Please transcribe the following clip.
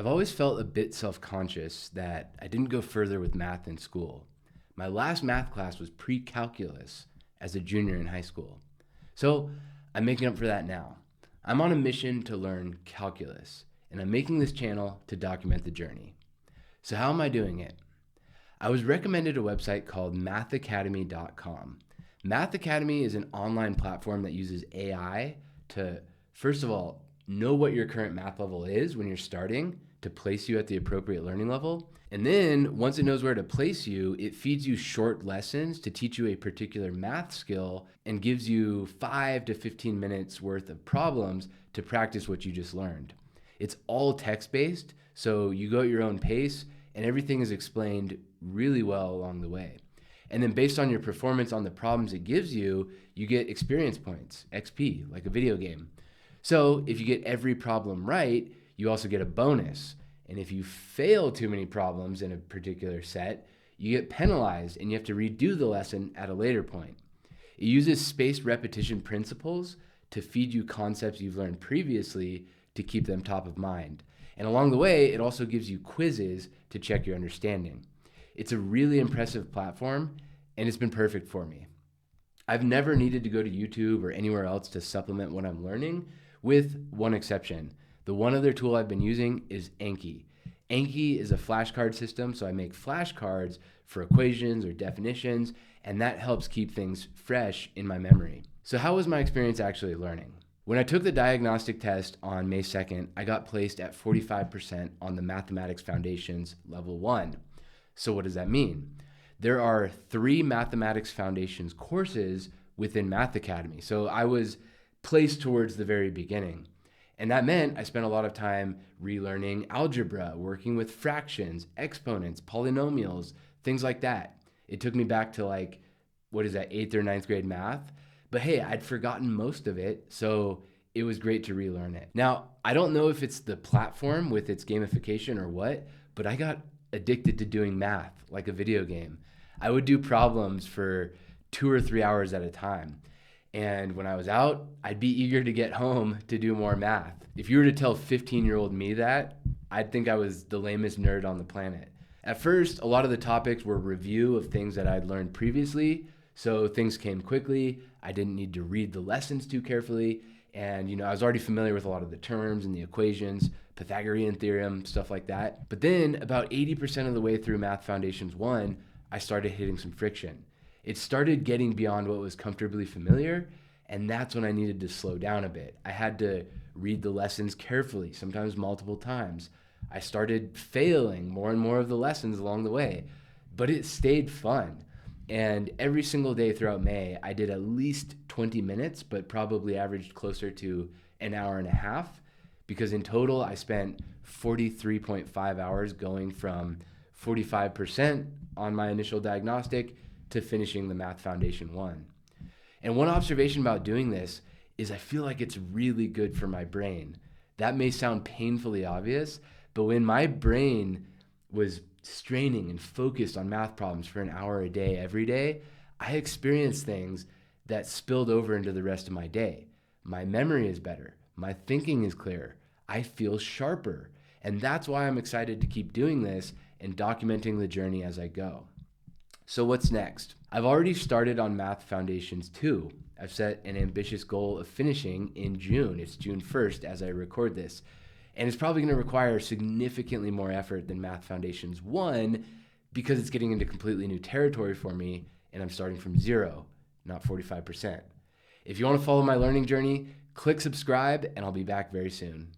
I've always felt a bit self-conscious that I didn't go further with math in school. My last math class was pre-calculus as a junior in high school. So I'm making up for that now. I'm on a mission to learn calculus, and I'm making this channel to document the journey. So how am I doing it? I was recommended a website called mathacademy.com. Math Academy is an online platform that uses AI to, first of all, know what your current math level is when you're starting to place you at the appropriate learning level. And then once it knows where to place you, it feeds you short lessons to teach you a particular math skill and gives you 5 to 15 minutes worth of problems to practice what you just learned. It's all text-based, so you go at your own pace and everything is explained really well along the way. And then based on your performance on the problems it gives you, you get experience points, XP, like a video game. So if you get every problem right, you also get a bonus. And if you fail too many problems in a particular set, you get penalized and you have to redo the lesson at a later point. It uses spaced repetition principles to feed you concepts you've learned previously to keep them top of mind. And along the way, it also gives you quizzes to check your understanding. It's a really impressive platform, and it's been perfect for me. I've never needed to go to YouTube or anywhere else to supplement what I'm learning, with one exception. The one other tool I've been using is Anki. Anki is a flashcard system, so I make flashcards for equations or definitions, and that helps keep things fresh in my memory. So how was my experience actually learning? When I took the diagnostic test on May 2nd, I got placed at 45% on the Mathematics Foundations Level 1. So what does that mean? There are 3 Mathematics Foundations courses within Math Academy. So I was placed towards the very beginning. And that meant I spent a lot of time relearning algebra, working with fractions, exponents, polynomials, things like that. It took me back to 8th or 9th grade math. But hey, I'd forgotten most of it, so it was great to relearn it. Now, I don't know if it's the platform with its gamification or what, but I got addicted to doing math like a video game. I would do problems for 2 or 3 hours at a time. And when I was out, I'd be eager to get home to do more math. If you were to tell 15-year-old me that, I'd think I was the lamest nerd on the planet. At first, a lot of the topics were review of things that I'd learned previously, so things came quickly. I didn't need to read the lessons too carefully. And I was already familiar with a lot of the terms and the equations, Pythagorean theorem, stuff like that. But then about 80% of the way through Math Foundations 1, I started hitting some friction. It started getting beyond what was comfortably familiar, and that's when I needed to slow down a bit. I had to read the lessons carefully, sometimes multiple times. I started failing more and more of the lessons along the way, but it stayed fun. And every single day throughout May, I did at least 20 minutes, but probably averaged closer to an hour and a half, because in total, I spent 43.5 hours going from 45% on my initial diagnostic to finishing the Math Foundation 1. And one observation about doing this is I feel like it's really good for my brain. That may sound painfully obvious, but when my brain was straining and focused on math problems for an hour a day, every day, I experienced things that spilled over into the rest of my day. My memory is better. My thinking is clearer. I feel sharper. And that's why I'm excited to keep doing this and documenting the journey as I go. So what's next? I've already started on Math Foundations 2. I've set an ambitious goal of finishing in June. It's June 1st as I record this. And it's probably going to require significantly more effort than Math Foundations 1 because it's getting into completely new territory for me and I'm starting from 0, not 45%. If you want to follow my learning journey, click subscribe and I'll be back very soon.